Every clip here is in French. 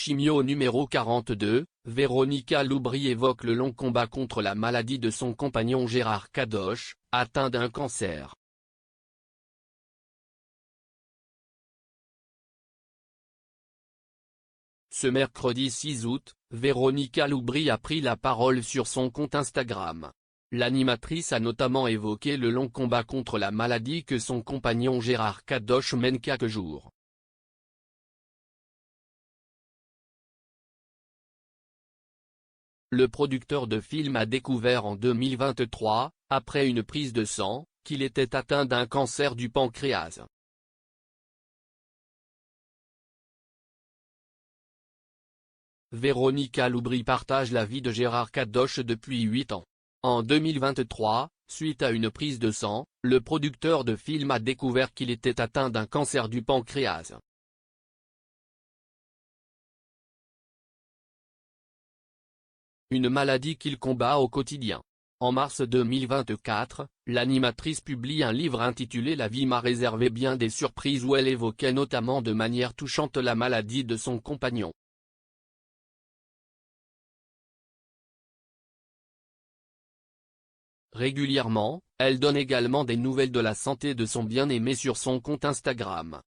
Chimio numéro 42, Véronica Loubry évoque le long combat contre la maladie de son compagnon Gérard Kadosh, atteint d'un cancer. Ce mercredi 6 août, Véronica Loubry a pris la parole sur son compte Instagram. L'animatrice a notamment évoqué le long combat contre la maladie que son compagnon Gérard Kadosh mène chaque jour. Le producteur de film a découvert en 2023, après une prise de sang, qu'il était atteint d'un cancer du pancréas. Véronica Loubry partage la vie de Gérard Kadosh depuis 8 ans. En 2023, suite à une prise de sang, le producteur de film a découvert qu'il était atteint d'un cancer du pancréas. Une maladie qu'il combat au quotidien. En mars 2024, l'animatrice publie un livre intitulé La vie m'a réservé bien des surprises où elle évoquait notamment de manière touchante la maladie de son compagnon. Régulièrement, elle donne également des nouvelles de la santé de son bien-aimé sur son compte Instagram.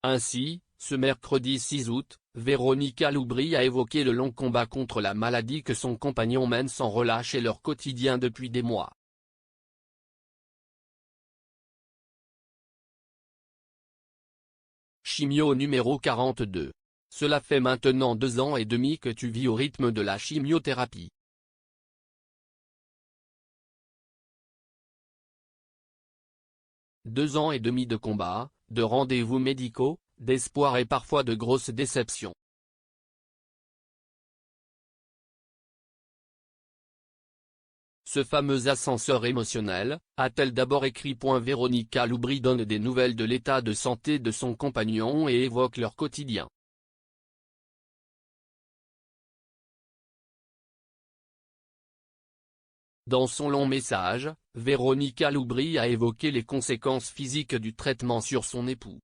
Ainsi, ce mercredi 6 août, Véronica Loubry a évoqué le long combat contre la maladie que son compagnon mène sans relâche et leur quotidien depuis des mois. Chimio numéro 42. Cela fait maintenant 2 ans et demi que tu vis au rythme de la chimiothérapie. Deux ans et demi de combat, de rendez-vous médicaux, d'espoir et parfois de grosses déceptions. Ce fameux ascenseur émotionnel, a-t-elle d'abord écrit. Véronica Loubry donne des nouvelles de l'état de santé de son compagnon et évoque leur quotidien. Dans son long message, Véronica Loubry a évoqué les conséquences physiques du traitement sur son époux.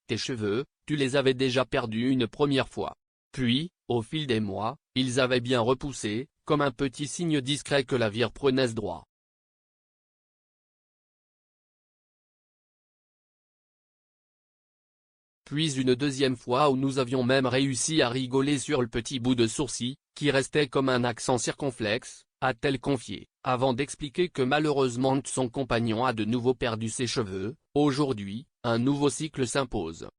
Tes cheveux, tu les avais déjà perdus une première fois. Puis, au fil des mois, ils avaient bien repoussé, comme un petit signe discret que la vie reprenait ce droit. Puis une deuxième fois où nous avions même réussi à rigoler sur le petit bout de sourcil, qui restait comme un accent circonflexe, a-t-elle confié, avant d'expliquer que malheureusement son compagnon a de nouveau perdu ses cheveux. Aujourd'hui, un nouveau cycle s'impose.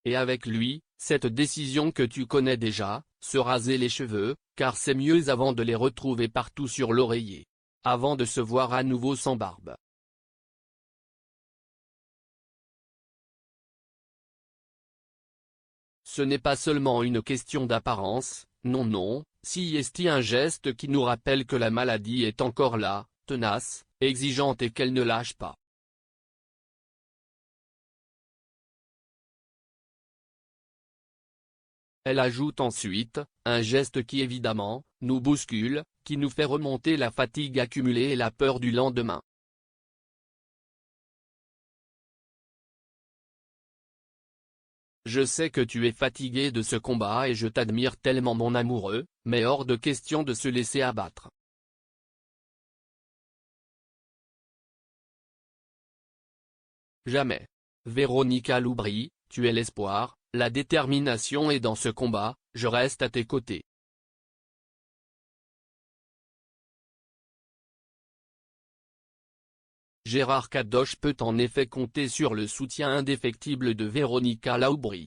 Et avec lui, cette décision que tu connais déjà, se raser les cheveux, car c'est mieux avant de les retrouver partout sur l'oreiller. Avant de se voir à nouveau sans barbe. Ce n'est pas seulement une question d'apparence, non, si est un geste qui nous rappelle que la maladie est encore là, tenace, exigeante et qu'elle ne lâche pas. Elle ajoute ensuite, un geste qui évidemment, nous bouscule, qui nous fait remonter la fatigue accumulée et la peur du lendemain. Je sais que tu es fatigué de ce combat et je t'admire tellement mon amoureux, mais hors de question de se laisser abattre. Jamais. Véronica Loubry, tu es l'espoir, la détermination et dans ce combat, je reste à tes côtés. Gérard Kadosh peut en effet compter sur le soutien indéfectible de Véronica Loubry.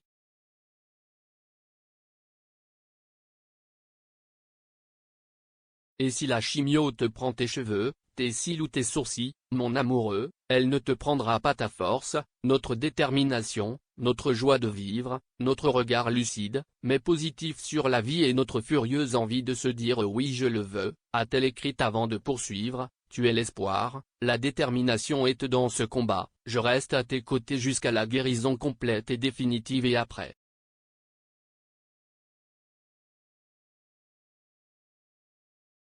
Et si la chimio te prend tes cheveux, tes cils ou tes sourcils, mon amoureux, elle ne te prendra pas ta force, notre détermination, notre joie de vivre, notre regard lucide, mais positif sur la vie et notre furieuse envie de se dire oui je le veux, a-t-elle écrit avant de poursuivre. Tu es l'espoir, la détermination est dans ce combat, je reste à tes côtés jusqu'à la guérison complète et définitive et après.